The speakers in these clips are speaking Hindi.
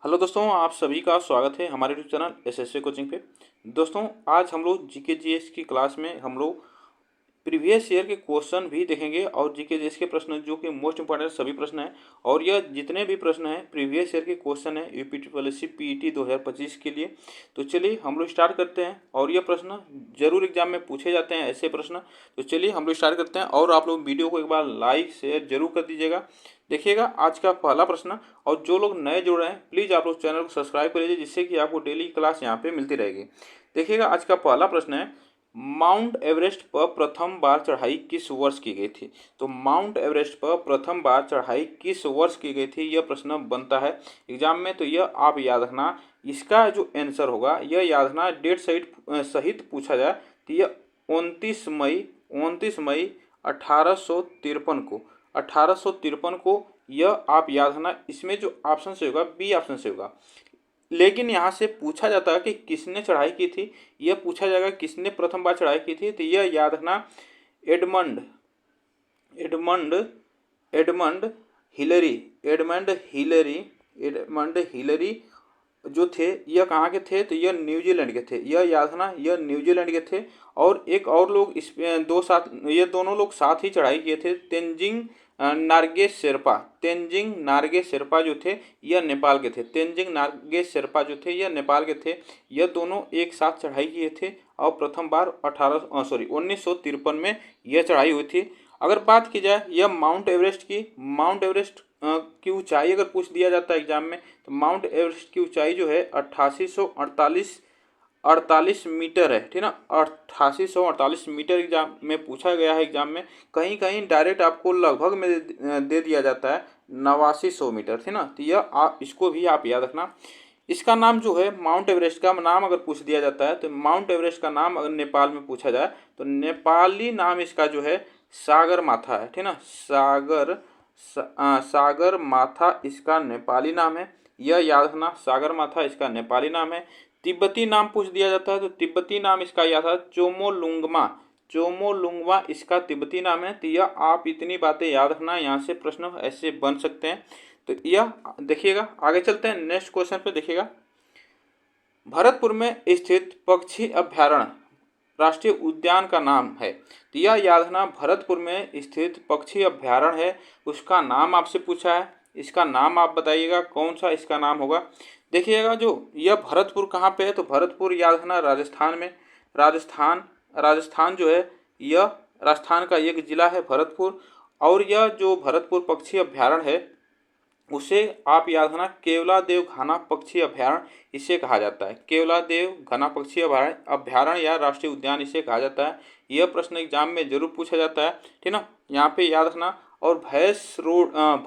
हेलो दोस्तों, आप सभी का स्वागत है हमारे यूट्यूब चैनल एसएससी कोचिंग पे। दोस्तों, आज हम लोग जीके जीएस की क्लास में हम लोग प्रीवियस ईयर के क्वेश्चन भी देखेंगे और जीके जीएस के प्रश्न जो कि मोस्ट इंपॉर्टेंट सभी प्रश्न हैं। और यह जितने भी प्रश्न हैं प्रीवियस ईयर के क्वेश्चन हैं यूपी पॉलिसी पीईटी 2025 के लिए। तो चलिए हम लोग स्टार्ट करते हैं। और यह प्रश्न जरूर एग्जाम में पूछे जाते हैं ऐसे प्रश्न। तो चलिए हम लोग स्टार्ट करते हैं और आप लोग वीडियो को एक बार लाइक शेयर जरूर कर दीजिएगा। देखिएगा आज का पहला प्रश्न। और जो लोग नए जुड़ रहे हैं प्लीज़ आप लोग चैनल को सब्सक्राइब कर लीजिए, जिससे कि आपको डेली क्लास यहाँ पे मिलती रहेगी। देखिएगा आज का पहला प्रश्न है, माउंट एवरेस्ट पर प्रथम बार चढ़ाई किस वर्ष की गई थी। तो माउंट एवरेस्ट पर प्रथम बार चढ़ाई किस वर्ष की गई थी, यह प्रश्न बनता है एग्जाम में। तो यह आप याद रखना, इसका जो आंसर होगा यह याद रखना, डेट सहित पूछा जाए तो यह 29 मई 1853 को यह आप याद रखना। इसमें जो ऑप्शन से होगा बी ऑप्शन से होगा। लेकिन यहाँ से पूछा जाता है कि किसने चढ़ाई की थी, यह पूछा जाएगा किसने प्रथम बार चढ़ाई की थी। तो यह याद रखना, Edmund Edmund Edmund Hillary Edmund Hillary जो थे यह कहाँ के थे, तो यह न्यूजीलैंड के थे। यह याद रखना, यह न्यूजीलैंड के थे। और एक और लोग इस ये दोनों लोग साथ ही चढ़ाई किए थे, तेंजिंग नार्गे शेरपा जो थे यह नेपाल के थे। तेंजिंग नार्गे शेरपा जो थे यह नेपाल के थे। यह दोनों एक साथ चढ़ाई किए थे और प्रथम बार 1953 में यह चढ़ाई हुई थी। अगर बात की जाए यह माउंट एवरेस्ट की ऊंचाई अगर पूछ दिया जाता है एग्जाम में, तो माउंट एवरेस्ट की ऊंचाई जो है 8848 मीटर है, ठीक ना। 8848 मीटर एग्जाम में पूछा गया है। एग्जाम में कहीं कहीं डायरेक्ट आपको लगभग में दे दिया जाता है 8900 मीटर, ठीक ना। तो यह आप इसको भी आप याद रखना। इसका नाम जो है माउंट एवरेस्ट का नाम अगर पूछ दिया जाता है, तो माउंट एवरेस्ट का नाम अगर नेपाल में पूछा जाए तो नेपाली नाम इसका जो है सागर माथा है, ठीक ना। सागर माथा इसका नेपाली नाम है, यह याद रखना। सागर माथा इसका नेपाली नाम है। तिब्बती नाम पूछ दिया जाता है तो तिब्बती नाम इसका याद है चोमोलुंगमा इसका तिब्बती नाम है। तो यह आप इतनी बातें याद रखना, यहाँ से प्रश्न ऐसे बन सकते हैं। तो यह देखिएगा, आगे चलते हैं नेक्स्ट क्वेश्चन पे। देखिएगा, भरतपुर में स्थित पक्षी अभ्यारण्य राष्ट्रीय उद्यान का नाम है। तो यह याद रखना, भरतपुर में स्थित पक्षी अभ्यारण्य है, उसका नाम आपसे पूछा है। इसका नाम आप बताइएगा कौन सा इसका नाम होगा। देखिएगा, जो यह भरतपुर कहाँ पे है, तो भरतपुर याद रखना राजस्थान में। राजस्थान जो है यह राजस्थान का एक जिला है भरतपुर। और यह जो भरतपुर पक्षी अभ्यारण्य है उसे आप याद रखना केवलादेव घना पक्षी अभ्यारण्य इसे कहा जाता है। केवलादेव घना पक्षी अभ्यारण्य या राष्ट्रीय उद्यान इसे कहा जाता है। यह प्रश्न एग्जाम में जरूर पूछा जाता है, ठीक ना। यहाँ पे याद रखना। और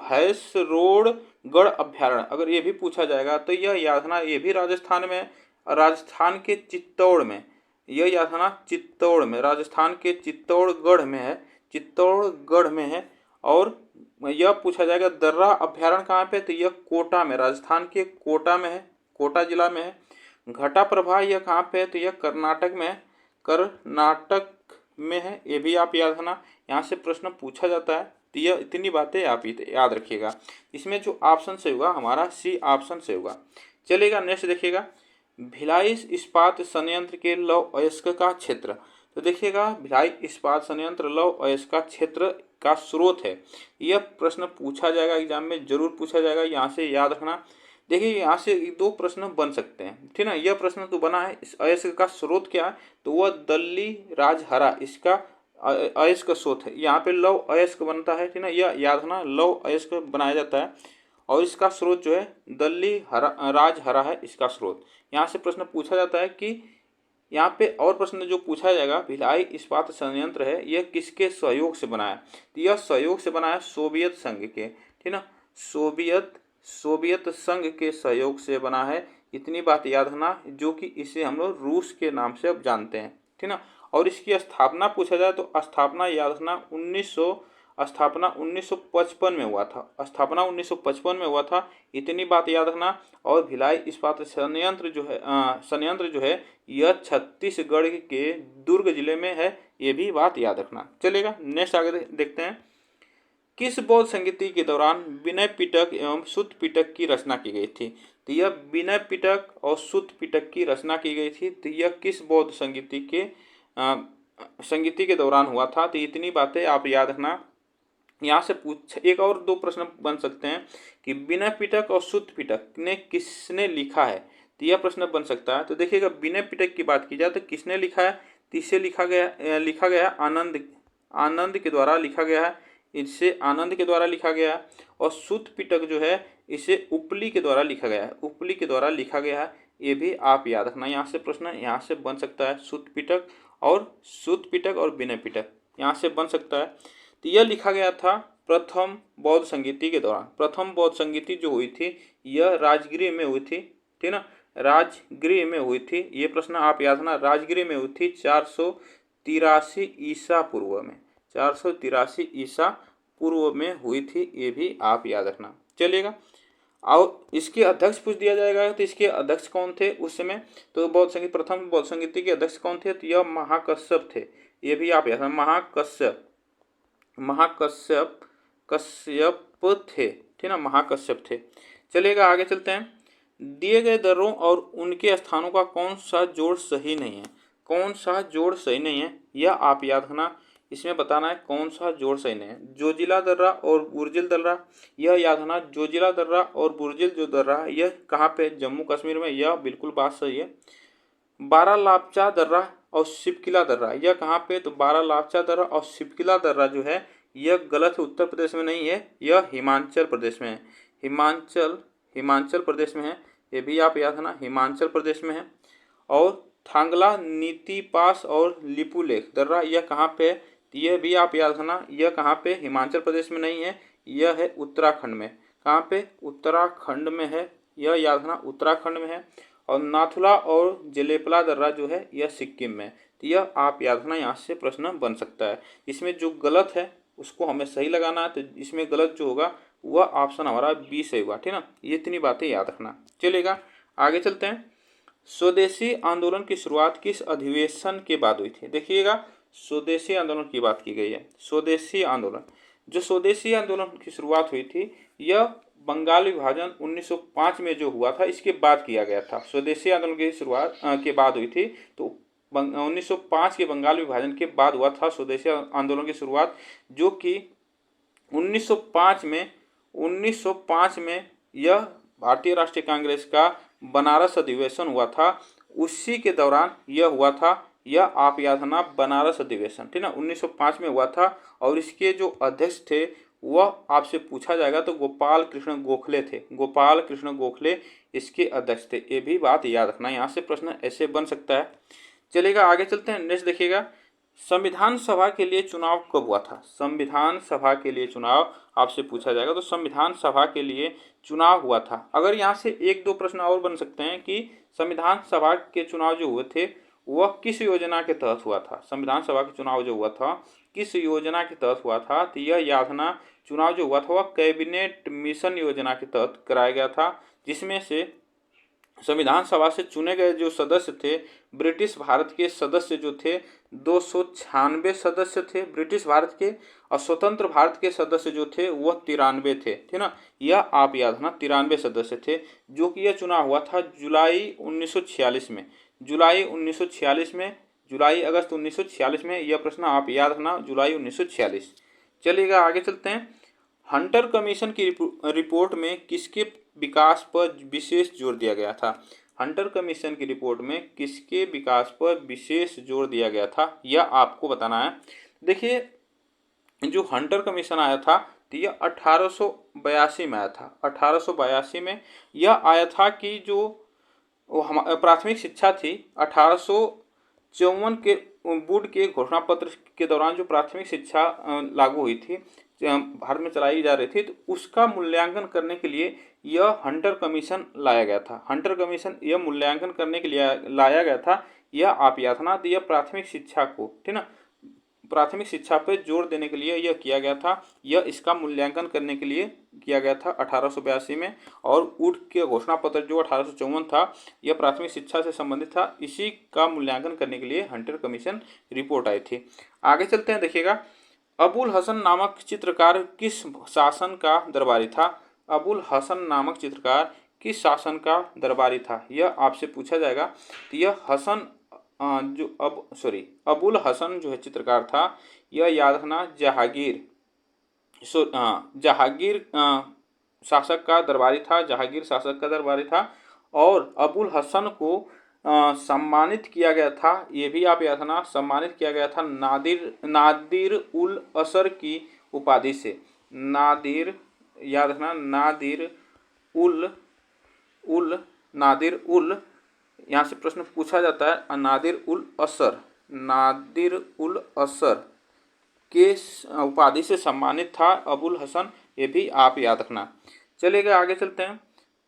भैंसरोडगढ़ अभ्यारण्य अगर ये भी पूछा जाएगा तो यह याद रखना, ये भी राजस्थान में, राजस्थान के चित्तौड़ में। यह याद रखना चित्तौड़ में, राजस्थान के चित्तौड़गढ़ में है। और यह पूछा जाएगा दर्रा अभ्यारण्य कहाँ पे, तो यह कोटा में, राजस्थान के कोटा में है, कोटा जिला में है। घटाप्रभा यह कहाँ पे है, तो यह कर्नाटक में है। ये भी आप याद रखना, यहाँ से प्रश्न पूछा जाता है। तो यह इतनी बातें आप याद रखिएगा। इसमें जो ऑप्शन से होगा हमारा सी ऑप्शन से होगा। चलेगा नेक्स्ट देखिएगा, भिलाई इस्पात संयंत्र के लौह अयस्क का क्षेत्र। तो देखिएगा, भिलाई इस्पात संयंत्र लौह अयस्क का क्षेत्र का स्रोत है। यह प्रश्न पूछा जाएगा एग्जाम में, जरूर पूछा जाएगा, यहाँ से याद रखना। देखिए, यहाँ से दो प्रश्न बन सकते हैं, ठीक ना। यह प्रश्न तो बना है इस अयस्क का स्रोत क्या है, तो वह दल्ली राजहरा इसका अयस्क स्रोत है। यहाँ पे लौह अयस्क बनता है, ठीक ना। यह याद रखना, लौह अयस्क बनाया जाता है और इसका स्रोत जो है दल्ली राजहरा है इसका स्रोत। यहाँ से प्रश्न पूछा जाता है कि यहाँ पे और प्रश्न जो पूछा जाएगा, भिलाई इस्पात संयंत्र है यह किसके सहयोग से बना है, तो यह सहयोग से बना है सोवियत संघ के, ठीक ना। सोवियत संघ के सहयोग से बना है। इतनी बात याद रखना, जो कि इसे हम लोग रूस के नाम से अब जानते हैं, ठीक ना। और इसकी स्थापना पूछा जाए तो स्थापना याद रखना 1955 में हुआ था। स्थापना 1955 में हुआ था, इतनी बात याद रखना। और भिलाई इस्पात संयंत्र जो है यह छत्तीसगढ़ के दुर्ग जिले में है, ये भी बात याद रखना। चलेगा नेक्स्ट आगे देखते हैं। किस बौद्ध संगीति के दौरान विनय पिटक एवं सुत्त पिटक की रचना की गई थी? तो यह विनय पिटक और सुत्त पिटक की रचना की गई थी। तो यह किस बौद्ध संगीति के दौरान हुआ था? तो इतनी बातें आप याद रखना। यहाँ से पूछ एक और दो प्रश्न बन सकते हैं कि विनय पिटक और सुत्त पिटक ने किसने लिखा है? तो यह प्रश्न बन सकता है। तो देखिएगा, विनय पिटक की बात की जाए तो किसने लिखा है? तो इसे लिखा गया आनंद के द्वारा लिखा गया है। इसे आनंद के द्वारा लिखा गया है। और सुत्त पिटक जो है इसे उपली के द्वारा लिखा गया है। उपली के द्वारा लिखा गया है, ये भी आप याद रखना। यहाँ से प्रश्न यहाँ से बन सकता है, सुत्त पिटक और विनय पिटक यहाँ से बन सकता है। तो यह लिखा गया था प्रथम बौद्ध संगीति के दौरान। प्रथम बौद्ध संगीति जो हुई थी यह राजगृह में हुई थी, ठीक ना, राजगृह में हुई थी। ये प्रश्न आप याद रखना, राजगृह में हुई थी 483 ईसा पूर्व में। 483 ईसा पूर्व में हुई थी, ये भी आप याद रखना। चलिएगा, और इसके अध्यक्ष पूछ दिया जाएगा तो इसके अध्यक्ष कौन थे उस समय? तो प्रथम बौद्ध संगीति के अध्यक्ष कौन थे? तो यह महाकश्यप थे, ये भी आप याद रखना। कश्यप थे, ठीक ना, महाकश्यप थे। चलिएगा, आगे चलते हैं। दिए गए दर्रों और उनके स्थानों का कौन सा जोड़ सही नहीं है? कौन सा जोड़ सही नहीं है, यह आप याद रखना। इसमें बताना है कौन सा जोड़ सही नहीं है। जोजिला दर्रा और बुर्जिल दर्रा, यह याद रखना। जोजिला दर्रा और बुर्जिल जो दर्रा है यह कहाँ पे? जम्मू कश्मीर में, यह बिल्कुल बात सही है। बारालापचा दर्रा और शिवकिला दर्रा, यह कहाँ पे? तो बारालापचा दर्रा और शिवकिला दर्रा जो है यह गलत है, उत्तर प्रदेश में नहीं है, यह हिमाचल प्रदेश में है। हिमाचल प्रदेश में है, ये भी आप याद रखना, हिमाचल प्रदेश में है। और थांगला, नीति पास और लिपुलेख दर्रा, यह कहाँ पे है? यह भी आप याद रखना, यह कहाँ पे? हिमाचल प्रदेश में नहीं है, यह है उत्तराखंड में। कहाँ पे? उत्तराखंड में है, यह याद रखना, उत्तराखंड में है। और नाथुला और जलेपला दर्रा जो है यह सिक्किम में। तो यह आप याद रखना, यहाँ से प्रश्न बन सकता है। इसमें जो गलत है उसको हमें सही लगाना है, तो इसमें गलत जो होगा वह ऑप्शन हमारा बी सही होगा, ठीक ना। ये इतनी बातें याद रखना। चलेगा, आगे चलते हैं। स्वदेशी आंदोलन की शुरुआत किस अधिवेशन के बाद हुई थी? देखिएगा, स्वदेशी आंदोलन की बात की गई है। स्वदेशी आंदोलन की शुरुआत हुई थी यह बंगाल विभाजन 1905 में जो हुआ था इसके बाद किया गया था। स्वदेशी आंदोलन की शुरुआत के बाद हुई थी, तो 1905 के बंगाल विभाजन के बाद हुआ था स्वदेशी आंदोलन की शुरुआत, जो कि 1905 में यह भारतीय राष्ट्रीय कांग्रेस का बनारस अधिवेशन हुआ था, उसी के दौरान यह हुआ था। यह आप याद रखना, बनारस अधिवेशन, ठीक ना, 1905 में हुआ था। और इसके जो अध्यक्ष थे वह आपसे पूछा जाएगा तो गोपाल कृष्ण गोखले थे। गोपाल कृष्ण गोखले इसके अध्यक्ष थे, ये भी बात याद रखना। यहाँ से प्रश्न ऐसे बन सकता है। चलेगा, आगे चलते हैं। नेक्स्ट देखिएगा, संविधान सभा के लिए चुनाव कब हुआ था? संविधान सभा के लिए चुनाव आपसे पूछा जाएगा, तो संविधान सभा के लिए चुनाव हुआ था। अगर यहाँ से एक दो प्रश्न और बन सकते हैं कि संविधान सभा के चुनाव जो हुए थे वह किस योजना के तहत हुआ था? संविधान सभा के चुनाव जो हुआ था किस योजना के तहत हुआ था? तो यह याद रखना, चुनाव जो हुआ था वह कैबिनेट मिशन योजना के तहत कराया गया था, जिसमें से संविधान सभा से चुने गए जो सदस्य थे, ब्रिटिश भारत के सदस्य जो थे 296 सदस्य थे ब्रिटिश भारत के, और स्वतंत्र भारत के सदस्य जो थे वह 93 थे, ठीक ना। यह आप याद रखना, 93 सदस्य थे, जो कि यह चुनाव हुआ था जुलाई 1946 में। जुलाई अगस्त 1946 में, यह प्रश्न आप याद रखना, जुलाई 1946। चलिएगा, आगे चलते हैं। हंटर कमीशन की रिपोर्ट में किसके विकास पर विशेष जोर दिया गया था? हंटर कमीशन की रिपोर्ट में किसके विकास पर विशेष जोर दिया गया था, यह आपको बताना है। देखिए, जो हंटर कमीशन आया था तो यह 1882 में आया था। 1882 में यह आया था कि जो प्राथमिक शिक्षा थी 1854 के वुड के घोषणा पत्र के दौरान जो प्राथमिक शिक्षा लागू हुई थी, भारत में चलाई जा रही थी, तो उसका मूल्यांकन करने के लिए यह हंटर कमीशन लाया गया था। हंटर कमीशन यह मूल्यांकन करने के लिए लाया गया था, यह आप याद रखना। तो यह प्राथमिक शिक्षा को, ठीक ना, प्राथमिक शिक्षा पर जोर देने के लिए यह किया गया था। यह इसका मूल्यांकन करने के लिए किया गया था 1882 में। और वुड के घोषणा पत्र जो 1854 था यह प्राथमिक शिक्षा से संबंधित था, इसी का मूल्यांकन करने के लिए हंटर कमीशन रिपोर्ट आई थी। आगे चलते हैं, देखिएगा, अबुल हसन नामक चित्रकार किस शासन का दरबारी था? अबुल हसन नामक चित्रकार किस शासन का दरबारी था, यह आपसे पूछा जाएगा। तो यह हसन जो अबुल हसन जो है चित्रकार था, यह याद रखना जहांगीर शासक का दरबारी था, जहांगीर शासक का दरबारी था। और अबुल हसन को सम्मानित किया गया था, ये भी आप याद रखना, सम्मानित किया गया था नादिर उल असर की उपाधि से। नादिर, याद रखना, उल उल नादिर उल, यहाँ से प्रश्न पूछा जाता है, नादिर उल असर के उपाधि से सम्मानित था अबुल हसन, ये भी आप याद रखना। चलिएगा आगे चलते हैं।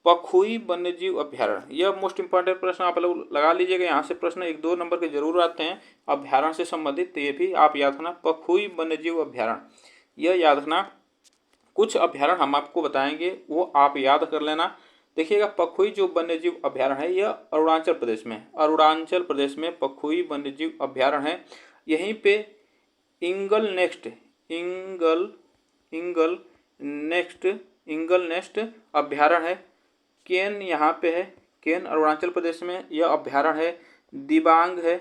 पखुई वन्यजीव अभ्यारण्य, यह मोस्ट इंपॉर्टेंट प्रश्न आप लोग लगा लीजिएगा। यहाँ से प्रश्न 1-2 नंबर के जरूर आते हैं अभ्यारण्य से संबंधित, तो ये भी आप याद रखना। पखुई वन्यजीव अभ्यारण्य, यह याद रखना। कुछ अभ्यारण्य हम आपको बताएंगे, वो आप याद कर लेना। देखिएगा, पखुई जो वन्यजीव अभ्यारण्य है, यह अरुणाचल प्रदेश में, पखुई वन्यजीव अभ्यारण्य है। यहीं पे इंगल नेस्ट अभ्यारण्य है। केन यहाँ पे है, केन अरुणाचल प्रदेश में यह अभ्यारण्य है। दिबांग है,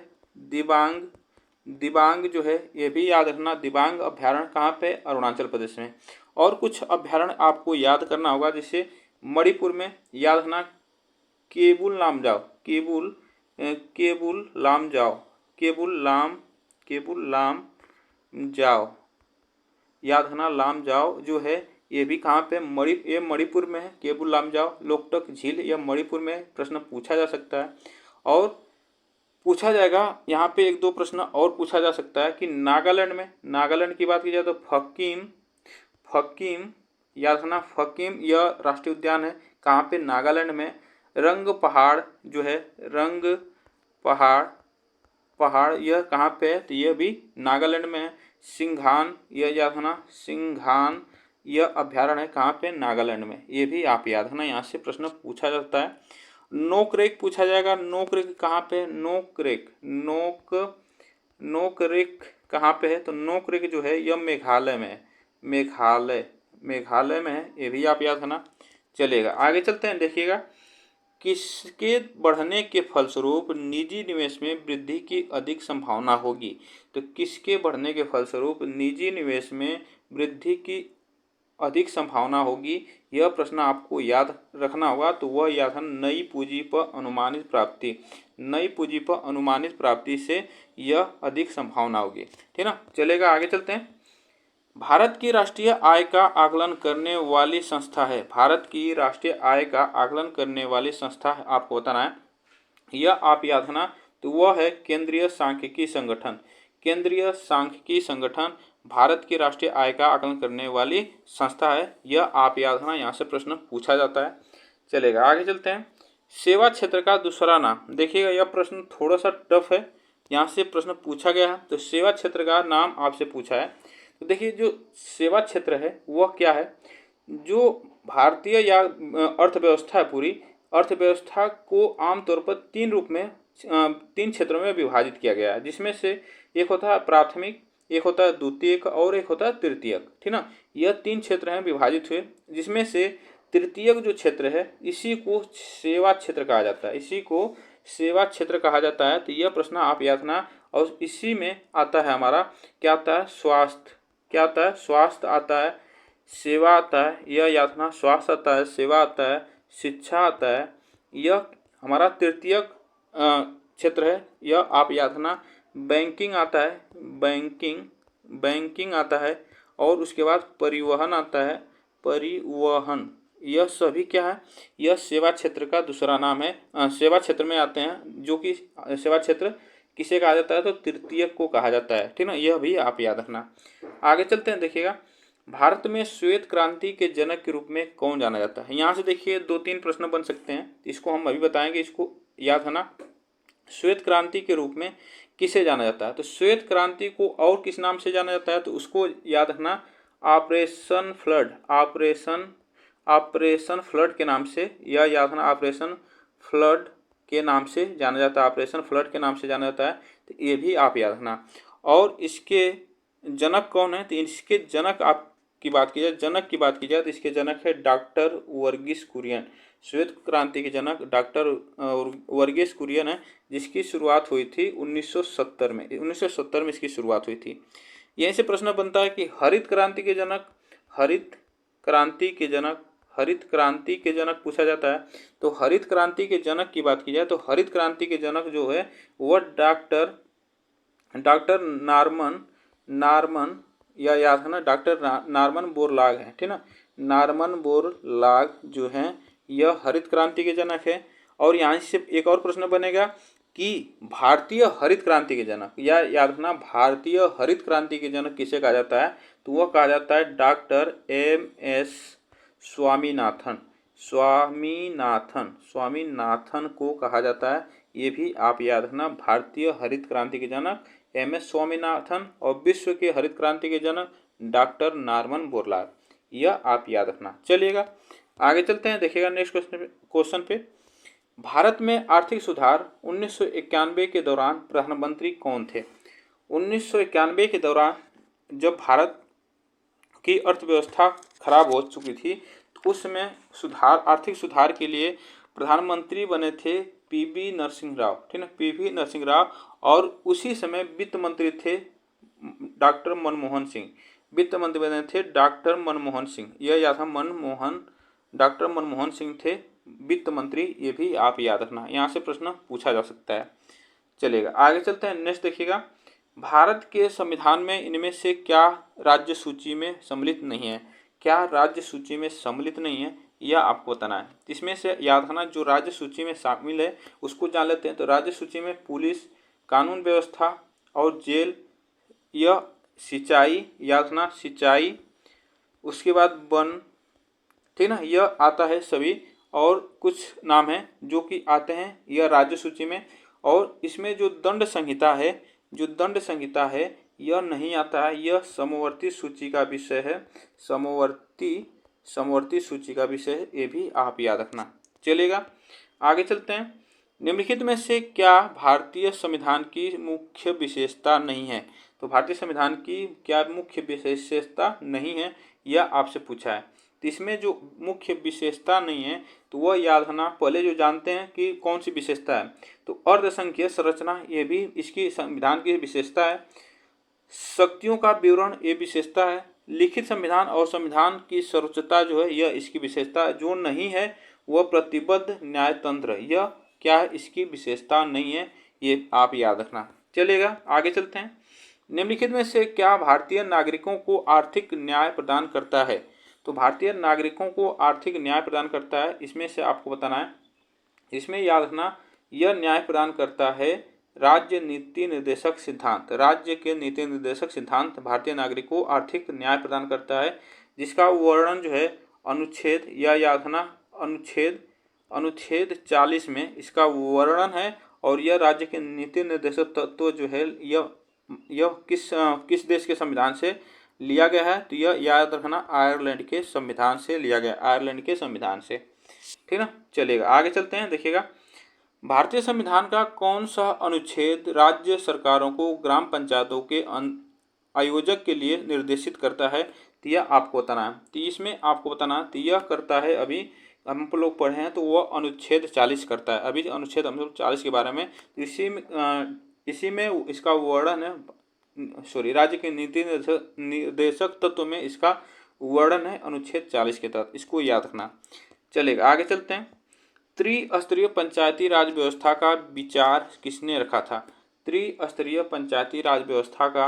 दिबांग जो है, ये भी याद रखना। दिबांग अभ्यारण्य कहाँ पे? अरुणाचल प्रदेश में। और कुछ अभ्यारण्य आपको याद करना होगा, जैसे मणिपुर में याद रखना केबुल लाम जाओ, याद रखना। लाम जाओ जो है, ये भी कहाँ पे? ये मणिपुर में है। केबुल लामजाओ लोकटक झील, यह मणिपुर में, प्रश्न पूछा जा सकता है। और पूछा जाएगा यहाँ पे 1-2 प्रश्न और पूछा जा सकता है कि नागालैंड की बात की जाए तो फकीम, याद रखना, फकीम यह राष्ट्रीय उद्यान है। कहाँ पे? नागालैंड में। रंग पहाड़ जो है, रंग पहाड़ यह कहाँ पे है? तो यह भी नागालैंड में है। सिंघान, यह याद रखना, सिंघान यह अभ्यारण्य है। कहाँ पे? नागालैंड में। ये भी आप याद रखना, यहाँ से प्रश्न पूछा जाता है। नोकरेक पूछा जाएगा। नोकरेक कहाँ पे? नोकरेक कहाँ पे है? तो नोकरेक जो है, यह मेघालय में है। मेघालय में है, ये भी आप याद रखना। चलेगा आगे चलते हैं। देखिएगा, किसके बढ़ने के फलस्वरूप निजी निवेश में वृद्धि की अधिक संभावना होगी? तो किसके बढ़ने के फलस्वरूप निजी निवेश में वृद्धि की अधिक संभावना होगी, यह प्रश्न आपको याद रखना होगा। तो वह याद है नई पूंजी पर अनुमानित प्राप्ति से यह अधिक संभावना होगी, ठीक ना। चलेगा आगे चलते हैं। भारत की राष्ट्रीय आय का आकलन करने वाली संस्था है। भारत की राष्ट्रीय आय का आकलन करने वाली संस्था आपको बताना है, यह आप याद रखना। तो वह है केंद्रीय सांख्यिकी संगठन भारत की राष्ट्रीय आय का आकलन करने वाली संस्था है, यह आप याद रखना। यहाँ से प्रश्न पूछा जाता है। चलेगा आगे चलते हैं। सेवा क्षेत्र का दूसरा नाम, देखिएगा यह प्रश्न थोड़ा सा टफ है, यहाँ से प्रश्न पूछा गया है। तो सेवा क्षेत्र का नाम आपसे पूछा है, तो देखिए जो सेवा क्षेत्र है वह क्या है? जो भारतीय या अर्थव्यवस्था है, पूरी अर्थव्यवस्था को आमतौर पर 3 क्षेत्रों में विभाजित किया गया है, जिसमें से एक होता है प्राथमिक, एक होता है द्वितीयक और एक होता है तृतीयक, ठीक ना। यह 3 क्षेत्र हैं विभाजित हुए, जिसमें से तृतीयक जो क्षेत्र है इसी को सेवा क्षेत्र कहा जाता है। तो यह प्रश्न आप याद रखना। और इसी में आता है हमारा क्या आता है? स्वास्थ्य आता है, सेवा आता है, यह याद रखना। स्वास्थ्य आता है, सेवा आता है, शिक्षा आता है, यह हमारा तृतीयक क्षेत्र है, यह आप याद रखना। बैंकिंग आता है, बैंकिंग आता है, और उसके बाद परिवहन आता है, यह सभी क्या है? यह सेवा क्षेत्र का दूसरा नाम है। सेवा क्षेत्र में आते हैं, जो कि सेवा क्षेत्र किसे कहा जाता है? तो तृतीयक को कहा जाता है, ठीक ना। यह भी आप याद रखना। आगे चलते हैं। देखिएगा, भारत में श्वेत क्रांति के जनक के रूप में कौन जाना जाता है? यहाँ से देखिए 2-3 प्रश्न बन सकते हैं, इसको हम अभी बताएंगे, इसको याद रखना। श्वेत क्रांति के रूप में किसे जाना जाता है? तो श्वेत क्रांति को और किस नाम से जाना जाता है? तो उसको याद रखना, ऑपरेशन फ्लड के नाम से, यह याद रखना, ऑपरेशन फ्लड के नाम से जाना जाता है। तो ये भी आप याद रखना। और इसके जनक कौन है, तो इसके जनक आपकी बात की जाए, जनक की बात की जाए तो इसके जनक है डॉक्टर वर्गीस कुरियन। श्वेत क्रांति के जनक डॉक्टर वर्गीस कुरियन है, जिसकी शुरुआत हुई थी 1970 में। 1970 में इसकी शुरुआत हुई थी। यहीं से प्रश्न बनता है कि हरित क्रांति के जनक, हरित क्रांति के जनक, हरित क्रांति के जनक पूछा जाता है। तो हरित क्रांति के जनक की बात की जाए तो हरित क्रांति के जनक जो है वह डॉक्टर नारमन या याद है ना, डॉक्टर नारमन बोरलाग है, ठीक ना। नारमन बोरलाग जो हैं यह हरित क्रांति के जनक है। और यहाँ से एक और प्रश्न बनेगा कि भारतीय हरित क्रांति के जनक, या याद रखना भारतीय हरित क्रांति के जनक किसे कहा जाता है, तो वह कहा जाता है डॉक्टर MS स्वामीनाथन। स्वामीनाथन को कहा जाता है। ये भी आप याद रखना, भारतीय हरित क्रांति के जनक MS स्वामीनाथन और विश्व के हरित क्रांति के जनक डॉक्टर नारमन बोरलाग, यह आप याद रखना। चलिएगा आगे चलते हैं, देखिएगा नेक्स्ट क्वेश्चन पे। भारत में आर्थिक सुधार 1991 के दौरान प्रधानमंत्री कौन थे। 1991 के दौरान जब भारत की अर्थव्यवस्था खराब हो चुकी थी, तो उस समय आर्थिक सुधार के लिए प्रधानमंत्री बने थे PV नरसिंह राव, ठीक है, PV नरसिंह राव। और उसी समय वित्त मंत्री थे डॉक्टर मनमोहन सिंह। वित्त मंत्री बने थे डॉक्टर मनमोहन सिंह, यह याद था, डॉक्टर मनमोहन सिंह थे वित्त मंत्री, ये भी आप याद रखना, यहाँ से प्रश्न पूछा जा सकता है। चलेगा आगे चलते हैं, नेक्स्ट देखिएगा। भारत के संविधान में इनमें से क्या राज्य सूची में सम्मिलित नहीं है। क्या राज्य सूची में सम्मिलित नहीं है, यह आपको बताना है। इसमें से याद रखना जो राज्य सूची में शामिल है उसको जान लेते हैं। तो राज्य सूची में पुलिस, कानून व्यवस्था और जेल, यह सिंचाई, याद रखना सिंचाई, उसके बाद वन, ठीक ना, यह आता है सभी। और कुछ नाम हैं जो कि आते हैं यह राज्य सूची में। और इसमें जो दंड संहिता है यह नहीं आता है, यह समवर्ती सूची का विषय है। समवर्ती सूची का विषय है, ये भी आप याद रखना। चलेगा आगे चलते हैं। निम्नलिखित में से क्या भारतीय संविधान की मुख्य विशेषता नहीं है। तो भारतीय संविधान की क्या मुख्य विशेषता नहीं है, यह आपसे पूछा है। तो इसमें जो मुख्य विशेषता नहीं है तो वह याद रखना, पहले जो जानते हैं कि कौन सी विशेषता है। तो अर्धसंख्यक संरचना, ये भी इसकी संविधान की विशेषता है। शक्तियों का विवरण, ये विशेषता है। लिखित संविधान और संविधान की सर्वोच्चता जो है यह इसकी विशेषता। जो नहीं है वह प्रतिबद्ध न्यायतंत्र, यह क्या है, इसकी विशेषता नहीं है, ये आप याद रखना। चलेगा आगे चलते हैं। निम्नलिखित में से क्या भारतीय नागरिकों को आर्थिक न्याय प्रदान करता है। तो भारतीय नागरिकों को आर्थिक न्याय प्रदान करता है, इसमें से आपको बताना है। इसमें याद रखना यह न्याय प्रदान करता है राज्य नीति निर्देशक सिद्धांत। राज्य के नीति निर्देशक सिद्धांत भारतीय नागरिकों को आर्थिक न्याय प्रदान करता है, जिसका वर्णन जो है अनुच्छेद, या याद रखना अनुच्छेद 40 में इसका वर्णन है। और यह राज्य के नीति निर्देशक तत्व जो है यह किस देश के संविधान से लिया गया है, तो यह याद रखना आयरलैंड के संविधान से लिया गया, आयरलैंड के संविधान से, ठीक ना। चलेगा आगे चलते हैं, देखिएगा। भारतीय संविधान का कौन सा अनुच्छेद राज्य सरकारों को ग्राम पंचायतों के आयोजक के लिए निर्देशित करता है, तो यह आपको बताना है। तो इसमें आपको बताना, तो यह करता है, अभी हम लोग पढ़े हैं तो वह अनुच्छेद 40 करता है। अभी अनुच्छेद हम लोग 40 के बारे में, इसी में इसका वर्णन है, राज्य के नीति निर्देशक तत्व में इसका वर्णन है अनुच्छेद 40 के तहत, इसको याद रखना। चलेगा आगे चलते हैं। त्रिस्तरीय पंचायती राज व्यवस्था का विचार किसने रखा था। त्रिस्तरीय पंचायती राज व्यवस्था का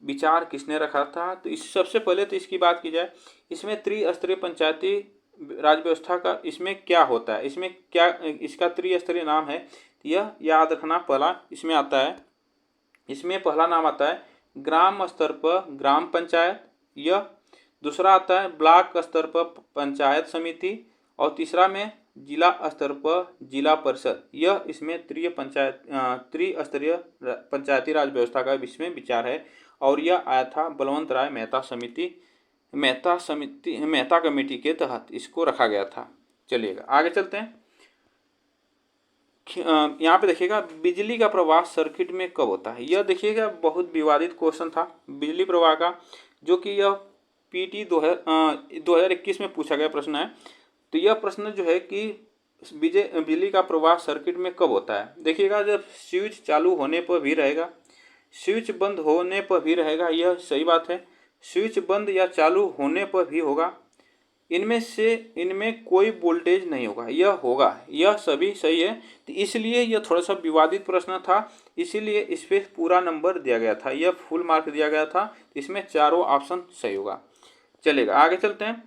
विचार किसने रखा था, तो इस सबसे पहले तो इसकी बात की जाए, इसमें त्रिस्तरीय पंचायती राज व्यवस्था का इसमें क्या होता है, इसमें क्या इसका त्रिस्तरीय नाम है, यह याद रखना। पहला इसमें आता है, इसमें पहला नाम आता है ग्राम स्तर पर ग्राम पंचायत, यह दूसरा आता है ब्लॉक स्तर पर पंचायत समिति, और तीसरा में जिला स्तर पर जिला परिषद। यह इसमें त्रिस्तरीय पंचायती राज व्यवस्था का इसमें विचार है। और यह आया था बलवंत राय मेहता कमेटी के तहत इसको रखा गया था। चलिएगा आगे चलते हैं। यहाँ पे देखिएगा बिजली का प्रवाह सर्किट में कब होता है। यह देखिएगा बहुत विवादित क्वेश्चन था बिजली प्रवाह का, जो कि यह पीटी 2021 में पूछा गया प्रश्न है। तो यह प्रश्न जो है कि बिजली का प्रवाह सर्किट में कब होता है। देखिएगा जब स्विच चालू होने पर भी रहेगा, स्विच बंद होने पर भी रहेगा, यह सही बात है। स्विच बंद या चालू होने पर भी होगा, इनमें कोई वोल्टेज नहीं होगा, यह होगा, यह सभी सही है। तो इसलिए यह थोड़ा सा विवादित प्रश्न था, इसीलिए इस पर पूरा नंबर दिया गया था, यह फुल मार्क दिया गया था। इसमें चारों ऑप्शन सही होगा। चलेगा, आगे चलते हैं।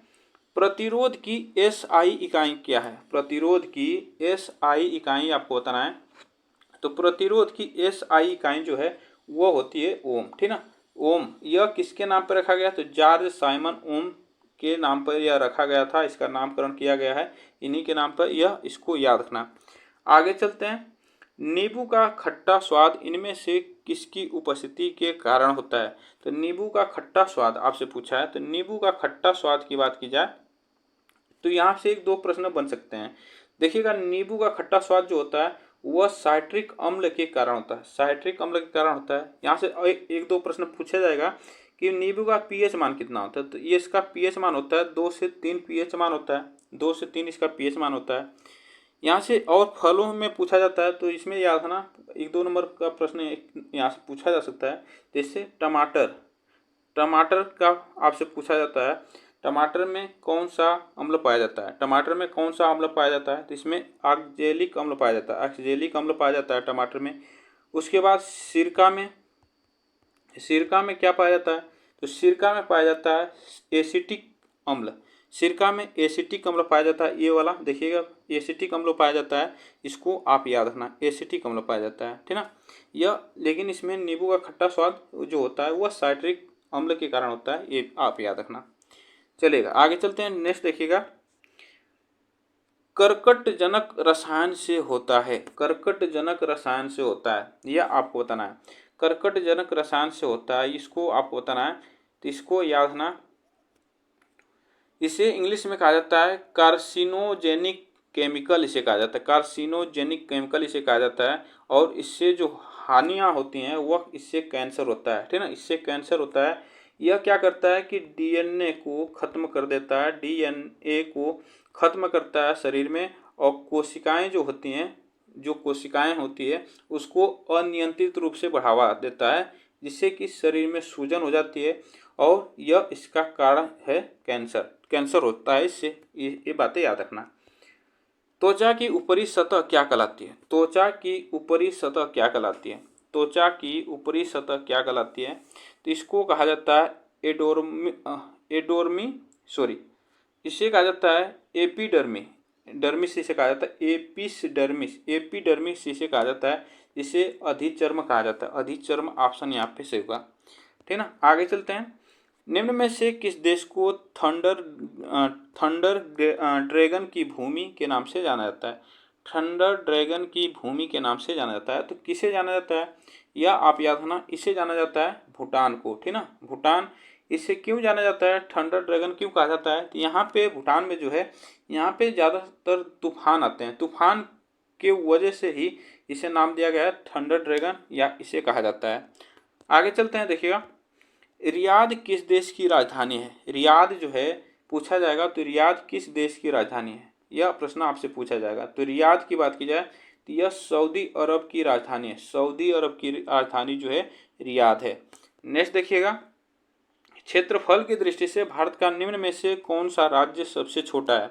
प्रतिरोध की एसआई इकाई क्या है। प्रतिरोध की एसआई इकाई आपको बताना है। तो प्रतिरोध की एसआई इकाई जो है वो होती है ओम, ठीक ना। ओम यह किसके नाम पर रखा गया, तो जॉर्ज साइमन ओम के नाम पर यह रखा गया था, इसका नामकरण किया गया है इन्हीं के नाम पर, यह इसको याद रखना। आगे चलते हैं। नींबू का खट्टा स्वाद इनमें से किसकी उपस्थिति के कारण होता है। तो नींबू का खट्टा स्वाद आपसे पूछा है, तो नींबू का खट्टा स्वाद की बात की जाए तो यहाँ से एक दो प्रश्न बन सकते हैं। देखिएगा नींबू का खट्टा स्वाद जो होता है वह साइट्रिक अम्ल के कारण होता है, साइट्रिक अम्ल के कारण होता है। यहाँ से एक दो प्रश्न पूछा जाएगा कि नींबू का पीएच मान कितना होता है। तो ये इसका पीएच मान होता है 2 से 3 पीएच मान होता है, 2 से 3 इसका पीएच मान होता है। यहाँ से और फलों में पूछा जाता है, तो इसमें याद रखना एक दो नंबर का प्रश्न यहाँ से पूछा जा सकता है। जैसे टमाटर, टमाटर का आपसे पूछा जाता है, टमाटर में कौन सा अम्ल पाया जाता है, टमाटर में कौन सा अम्ल पाया जाता है। तो इसमें ऑक्जेलिक अम्ल पाया जाता है, ऑक्जेलिक अम्ल पाया जाता है टमाटर में। उसके बाद सिरका में, सिरका में क्या पाया जाता है, तो सिरका में पाया जाता है एसिटिक अम्ल, सिरका में एसिटिक अम्ल पाया जाता है। ये वाला देखिएगा एसिटिक अम्ल पाया जाता है, इसको आप याद रखना, एसिटिक अम्ल पाया जाता है, ठीक ना। यह लेकिन इसमें नींबू का खट्टा स्वाद जो होता है वह साइट्रिक अम्ल के कारण होता है, ये आप याद रखना। चलेगा, आगे चलते हैं। नेक्स्ट देखिएगा, कर्कटजनक रसायन से होता है, कर्कटजनक रसायन से होता है, यह आपको बताना है। कर्कटजनक रसायन से होता है, इसको आपको बताना है। तो इसको याद रखना, इसे इंग्लिश में कहा जाता है कार्सिनोजेनिक केमिकल, इसे कहा जाता है कार्सिनोजेनिक केमिकल इसे कहा जाता है। और इससे जो हानियाँ होती हैं वह इससे कैंसर होता है, ठीक है ना, इससे कैंसर होता है। यह क्या करता है कि डीएनए को खत्म कर देता है, डीएनए को खत्म करता है शरीर में, और कोशिकाएं जो होती हैं, जो कोशिकाएं होती है उसको अनियंत्रित रूप से बढ़ावा देता है, जिससे कि शरीर में सूजन हो जाती है, और यह इसका कारण है कैंसर, कैंसर होता है इससे, ये बातें याद रखना। त्वचा की ऊपरी सतह क्या कहलाती है, त्वचा की ऊपरी सतह क्या कहलाती है, त्वचा की ऊपरी सतह क्या कहलाती है। तो इसको कहा जाता है एडोर्मी सॉरी इसे कहा जाता है एपिडर्मी, डर्मिस इसे कहा जाता है एपिसडर्मिस, एपिडर्मिस इसे कहा जाता है, इसे अधिचर्म कहा जाता है, अधिचर्म ऑप्शन यहाँ पे सही होगा, ठीक ना। आगे चलते हैं। निम्न में से किस देश को थंडर ड्रैगन की भूमि के नाम से जाना जाता है, थंडर ड्रैगन की भूमि के नाम से जाना जाता है। तो किसे जाना जाता है, या आप याद रखना, इसे जाना जाता है भूटान को, ठीक ना, भूटान। इसे क्यों जाना जाता है, थंडर ड्रैगन क्यों कहा जाता है, तो यहाँ पे भूटान में जो है यहाँ पे ज़्यादातर तूफान आते हैं, तूफान के वजह से ही इसे नाम दिया गया है थंडर ड्रैगन, या इसे कहा जाता है। आगे चलते हैं, देखिएगा रियाद किस देश की राजधानी है, रियाद जो है पूछा जाएगा, तो रियाद किस देश की राजधानी है, यह प्रश्न आपसे पूछा जाएगा। तो रियाद की बात की जाए तो यह सऊदी अरब की राजधानी है, सऊदी अरब की राजधानी जो है रियाद है। नेक्स्ट देखिएगा, क्षेत्रफल की दृष्टि से भारत का निम्न में से कौन सा राज्य सबसे छोटा है।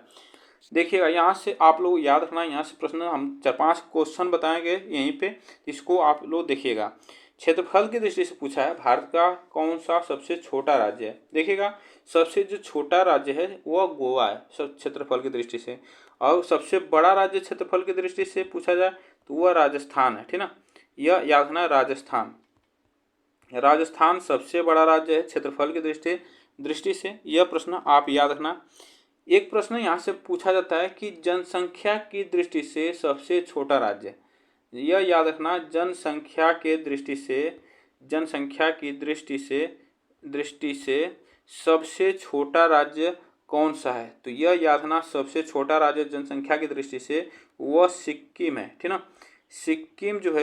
देखिएगा यहाँ से आप लोग याद रखना, यहाँ से प्रश्न हम 4-5 क्वेश्चन बताएंगे यहीं पे, इसको आप लोग देखिएगा। क्षेत्रफल की दृष्टि से पूछा है भारत का कौन सा सबसे छोटा राज्य है। देखिएगा सबसे जो छोटा राज्य है वह गोवा है सब क्षेत्रफल की दृष्टि से, और सबसे बड़ा राज्य क्षेत्रफल की दृष्टि से पूछा जाए तो वह राजस्थान है, ठीक ना, यह याद रखना, राजस्थान, राजस्थान सबसे बड़ा राज्य है क्षेत्रफल की दृष्टि से, यह प्रश्न आप याद रखना। एक प्रश्न यहाँ से पूछा जाता है कि जनसंख्या की दृष्टि से सबसे छोटा राज्य, यह याद रखना, जनसंख्या के दृष्टि से, जनसंख्या की दृष्टि से सबसे छोटा राज्य कौन सा है। तो यह याद रखना, सबसे छोटा राज्य जनसंख्या की दृष्टि से वह सिक्किम है, ठीक ना। सिक्किम जो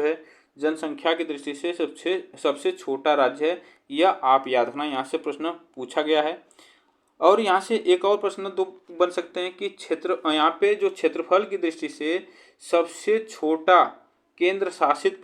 है जनसंख्या की दृष्टि से सबसे छोटा राज्य है। यह आप याद रखना, यहाँ से प्रश्न पूछा गया है। और यहाँ से एक और प्रश्न दो बन सकते हैं कि यहाँ पे जो क्षेत्रफल की दृष्टि से सबसे छोटा केंद्र शासित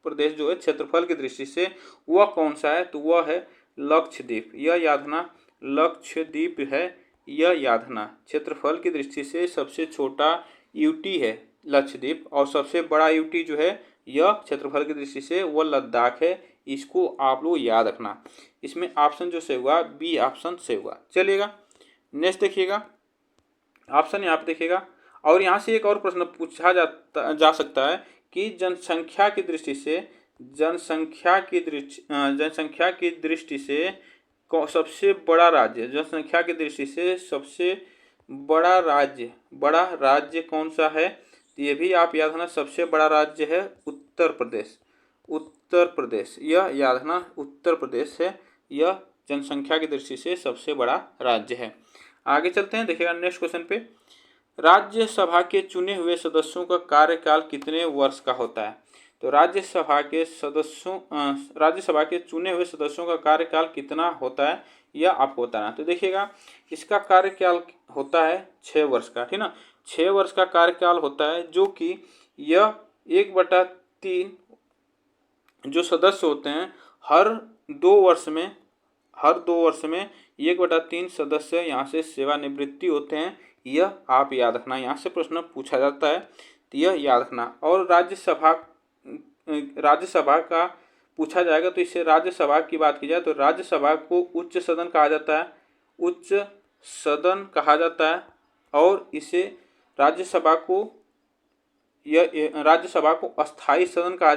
प्रदेश जो है क्षेत्रफल की दृष्टि से वह कौन सा है, तो वह है लक्षद्वीप। यह याद रखना, लक्षद्वीप है, यह याद रखना। क्षेत्रफल की दृष्टि से सबसे छोटा यूटी है लक्षद्वीप, और सबसे बड़ा यूटी जो है यह क्षेत्रफल की दृष्टि से वह लद्दाख है। इसको आप लोग याद रखना। इसमें ऑप्शन जो से हुआ बी ऑप्शन से हुआ। चलिएगा नेक्स्ट देखिएगा, ऑप्शन यहाँ पे देखिएगा। और यहाँ से एक और प्रश्न पूछा जा सकता है कि जनसंख्या की दृष्टि से सबसे बड़ा राज्य, जनसंख्या की दृष्टि से सबसे बड़ा राज्य कौन सा है, तो ये भी आप याद रखना। सबसे बड़ा राज्य है उत्तर प्रदेश, यह याद रखना, उत्तर प्रदेश है, यह जनसंख्या की दृष्टि से सबसे बड़ा राज्य है। आगे चलते हैं, देखिएगा नेक्स्ट क्वेश्चन पे। राज्यसभा के चुने हुए सदस्यों का कार्यकाल कितने वर्ष का होता है, तो राज्यसभा के चुने हुए सदस्यों का कार्यकाल कितना होता है, यह आपको बताना। तो देखिएगा इसका कार्यकाल होता है 6 वर्ष का, ठीक ना। 6 वर्ष का कार्यकाल होता है, जो कि यह 1/3 जो सदस्य होते हैं हर 2 वर्ष में 1/3 सदस्य यहाँ से सेवानिवृत्ति होते हैं। यह आप याद रखना, यहाँ से प्रश्न पूछा जाता है, तो यह याद रखना। और राज्यसभा का पूछा जाएगा, तो इससे राज्यसभा की बात की जाए तो राज्यसभा को उच्च सदन कहा जाता है, और इसे राज्यसभा को अस्थाई सदन कहा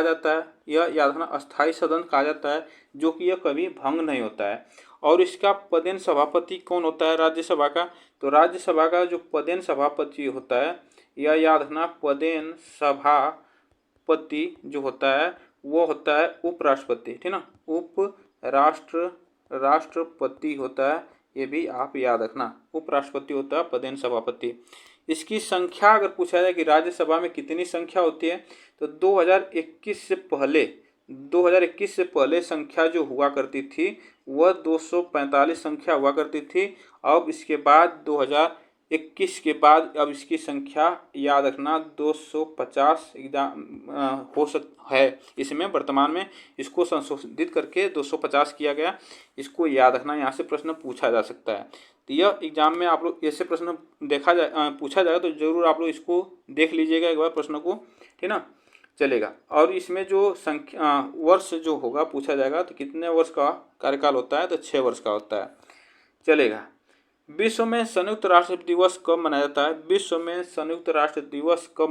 जाता है। यह याद रखना, अस्थाई सदन कहा जाता है, जो कि यह कभी भंग नहीं होता है। और इसका पदेन सभापति कौन होता है राज्यसभा का, तो राज्यसभा का जो पदेन सभापति होता है, यह याद रखना, पदेन सभापति जो होता है वो होता है उपराष्ट्रपति, ठीक ना। राष्ट्रपति होता है, ये भी आप याद रखना, उपराष्ट्रपति होता है पदेन सभापति। इसकी संख्या अगर पूछा जाए कि राज्यसभा में कितनी संख्या होती है, तो 2021 से पहले संख्या जो हुआ करती थी वह 245 संख्या हुआ करती थी। अब इसके बाद 2021 के बाद अब इसकी संख्या याद रखना 250 है। इसमें वर्तमान में इसको संशोधित करके 250 किया गया, इसको याद रखना, यहाँ से प्रश्न पूछा जा सकता है। तो यह एग्जाम में आप लोग ऐसे प्रश्न पूछा जाएगा, तो जरूर आप लोग इसको देख लीजिएगा एक बार प्रश्न को, ठीक ना। चलेगा, और इसमें जो वर्ष जो होगा पूछा जाएगा, तो कितने वर्ष का कार्यकाल होता है, तो 6 वर्ष का होता है। चलेगा, विश्व में संयुक्त राष्ट्र दिवस कब मनाया जाता है, विश्व में संयुक्त राष्ट्र दिवस जो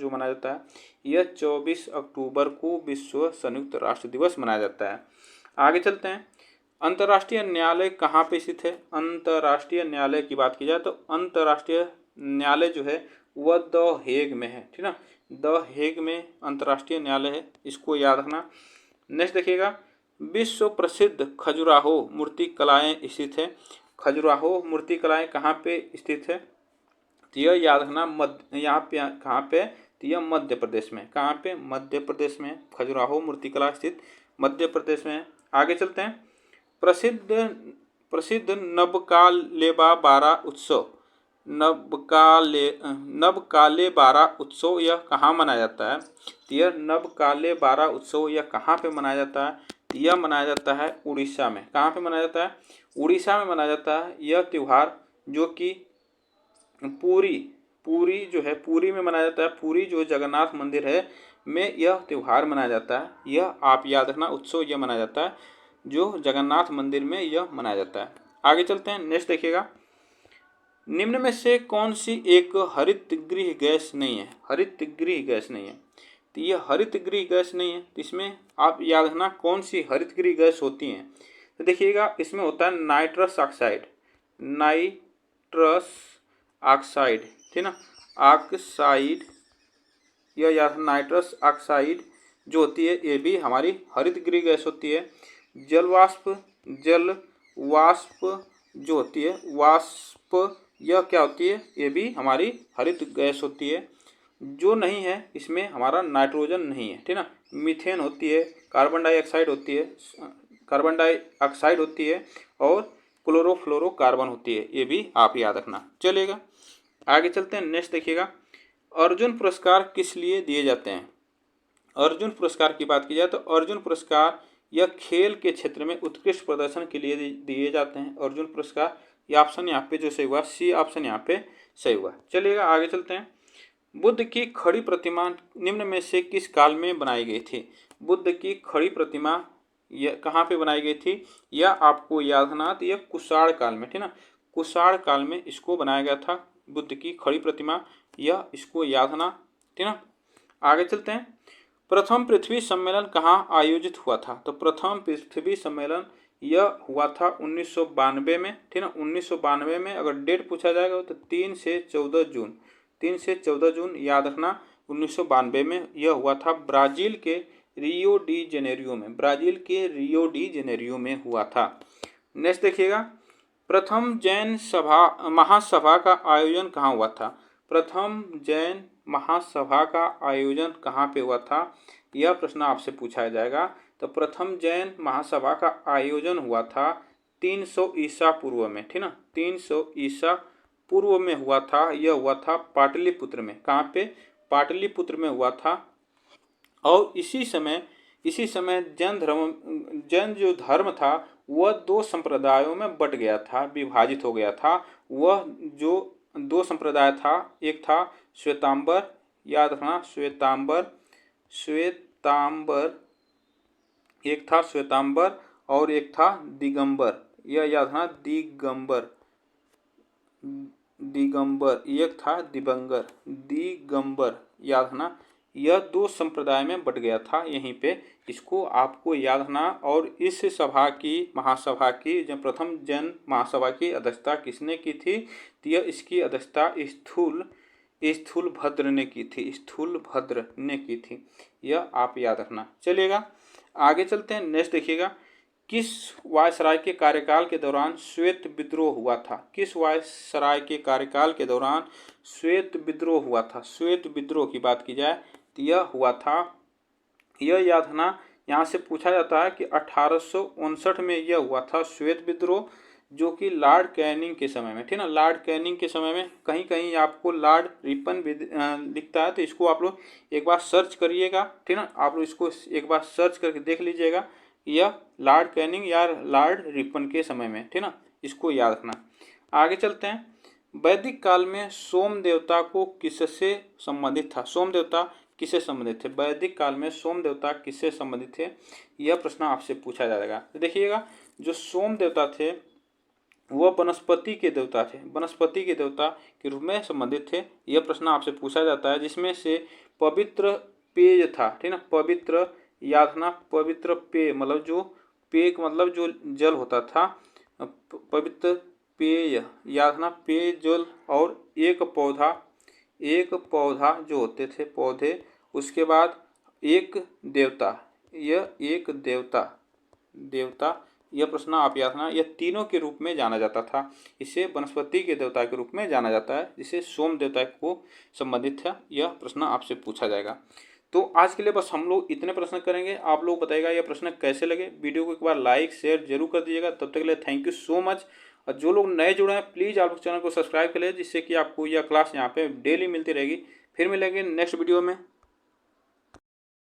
मनाया जाता है यह 24 अक्टूबर को विश्व संयुक्त राष्ट्र दिवस मनाया जाता है। आगे चलते हैं, अंतर्राष्ट्रीय न्यायालय कहाँ पे स्थित है। अंतर्राष्ट्रीय न्यायालय की बात की जाए तो अंतर्राष्ट्रीय न्यायालय जो है वह द हेग में है, ठीक ना। द हेग में अंतर्राष्ट्रीय न्यायालय है, इसको याद रखना। नेक्स्ट देखिएगा, विश्व प्रसिद्ध खजुराहो मूर्ति कलाएँ स्थित है। खजुराहो मूर्ति कलाएँ कहाँ पे स्थित है, तो यह याद रखना, यहाँ पे कहाँ पे, तो यह मध्य प्रदेश में। कहाँ पे, मध्य प्रदेश में खजुराहो मूर्ति कला स्थित मध्य प्रदेश में। आगे चलते हैं, प्रसिद्ध नबकालेबा बारा उत्सव, नबकालेबारा उत्सव यह कहाँ मनाया जाता है, तो यह नबकालेबारा उत्सव यह कहाँ पे मनाया जाता है, यह मनाया जाता है उड़ीसा में। कहाँ पे मनाया जाता है, उड़ीसा में मनाया जाता है। यह त्यौहार जो कि पुरी जो है, पुरी में मनाया जाता है। पुरी जो जगन्नाथ मंदिर है में यह त्यौहार मनाया जाता है। यह आप याद रखना, उत्सव यह मनाया जाता है जो जगन्नाथ मंदिर में यह मनाया जाता है। आगे चलते हैं, नेक्स्ट देखिएगा, निम्न में से कौन सी एक हरितगृह गैस नहीं है। हरितगृह गैस नहीं है, तो यह हरितगृह गैस नहीं है, तो इसमें आप याद रखना कौन सी हरितगृह गैस होती हैं। तो देखिएगा, इसमें होता है नाइट्रस ऑक्साइड, ठीक ना, ऑक्साइड, यह याद नाइट्रस ऑक्साइड जो होती है ये भी हमारी हरितगृह गैस होती है। जल वाष्प जो होती है, वाष्प यह क्या होती है, ये भी हमारी हरित गैस होती है। जो नहीं है इसमें हमारा नाइट्रोजन नहीं है, ठीक ना। मीथेन होती है, कार्बन डाइऑक्साइड होती है, कार्बन डाइऑक्साइड होती है और क्लोरोफ्लोरोकार्बन होती है, ये भी आप याद रखना। चलेगा आगे चलते हैं। नेक्स्ट देखिएगा, अर्जुन पुरस्कार किस लिए दिए जाते हैं। अर्जुन पुरस्कार की बात की जाए तो अर्जुन पुरस्कार यह खेल के क्षेत्र में उत्कृष्ट प्रदर्शन के लिए दिए जाते हैं। अर्जुन पुरस्कार, ये ऑप्शन यहाँ पे जो सही हुआ, सी ऑप्शन यहाँ पे सही हुआ। चलिएगा आगे चलते हैं। बुद्ध की खड़ी प्रतिमा निम्न में से किस काल में बनाई गई थी। बुद्ध की खड़ी प्रतिमा यह कहाँ पे बनाई गई थी, यह आपको याद रखना, तो यह कुषाण काल में, ठीक ना। कुषाण काल में इसको बनाया गया था, बुद्ध की खड़ी प्रतिमा, यह इसको याद रखना, ठीक ना। आगे चलते हैं। प्रथम पृथ्वी सम्मेलन कहाँ आयोजित हुआ था। तो प्रथम पृथ्वी सम्मेलन यह हुआ था 1992 में, ठीक ना। 1992 में अगर डेट पूछा जाएगा तो 3 से 14 जून, 3 से 14 जून याद रखना। 1992 में यह हुआ था ब्राज़ील के रियो डी जेनेरियो में, ब्राज़ील के रियो डी जेनेरियो में हुआ था। नेक्स्ट देखिएगा, प्रथम जैन सभा महासभा का आयोजन कहाँ हुआ था। प्रथम जैन महासभा का आयोजन कहाँ पे हुआ था, यह प्रश्न आपसे पूछा जाएगा। तो प्रथम जैन महासभा का आयोजन हुआ था 300 ईसा पूर्व में, ठीक ना। 300 ईसा पूर्व में हुआ था, यह हुआ था पाटलिपुत्र में। कहाँ पे, पाटलिपुत्र में हुआ था। और इसी समय जैन जो धर्म था वह 2 संप्रदायों में बट गया था, विभाजित हो गया था। वह जो 2 संप्रदाय था, एक था श्वेतांबर, याद रखना श्वेतांबर, एक था श्वेतांबर और एक था दिगंबर, यह याद रखना, दिगंबर, एक था दिगंबर, याद रखना। यह 2 संप्रदाय में बट गया था, यहीं पे इसको आपको याद रखना। और इस महासभा की जब प्रथम जैन महासभा की अध्यक्षता किसने की थी, तो यह इसकी अध्यक्षता स्थूलभद्र ने की थी, यह आप याद रखना। चलिएगा आगे चलते हैं। नेक्स्ट देखिएगा, किस वायसराय के कार्यकाल के दौरान श्वेत विद्रोह हुआ था। किस वायसराय के कार्यकाल के दौरान श्वेत विद्रोह हुआ था। श्वेत विद्रोह की बात की जाए तो यह हुआ था, यह याद रखना, यहाँ से पूछा जाता है कि 1859 में यह हुआ था श्वेत विद्रोह, जो कि लॉर्ड कैनिंग के समय में, ठीक ना। लॉर्ड कैनिंग के समय में, कहीं कहीं आपको लॉर्ड रिपन लिखता है, तो इसको आप लोग एक बार सर्च करिएगा, ठीक ना। आप लोग इसको एक बार सर्च करके देख लीजिएगा, यह लॉर्ड कैनिंग या लॉर्ड रिपन के समय में, ठीक ना, इसको याद रखना। आगे चलते हैं। वैदिक काल में सोम देवता को किससे संबंधित था। सोम देवता किससे संबंधित थे। वैदिक काल में सोम देवता किससे संबंधित थे, यह प्रश्न आपसे पूछा जाएगा। तो देखिएगा, जो सोम देवता थे वह वनस्पति के देवता थे, वनस्पति के देवता के रूप में संबंधित थे, यह प्रश्न आपसे पूछा जाता है। जिसमें से पवित्र पेय था, ठीक ना, पवित्र, याद रखना, पवित्र पेय मतलब जो पेय मतलब जो जल होता था, पवित्र पेय, याद रखना, पेय जल। और एक पौधा जो होते थे पौधे, उसके बाद एक देवता, यह एक देवता, यह प्रश्न आप याद रखना। यह तीनों के रूप में जाना जाता था, इसे वनस्पति के देवता के रूप में जाना जाता है, जिसे सोम देवता को संबंधित है, यह प्रश्न आपसे पूछा जाएगा। तो आज के लिए बस हम लोग इतने प्रश्न करेंगे। आप लोग बताइएगा यह प्रश्न कैसे लगे। वीडियो को एक बार लाइक शेयर जरूर कर दीजिएगा। तब तक के लिए थैंक यू सो मच। और जो लोग नए जुड़े हैं प्लीज़ आप लोग चैनल को सब्सक्राइब कर लीजिए, जिससे कि आपको यह क्लास यहाँ पे डेली मिलती रहेगी। फिर मिलेंगे नेक्स्ट वीडियो में।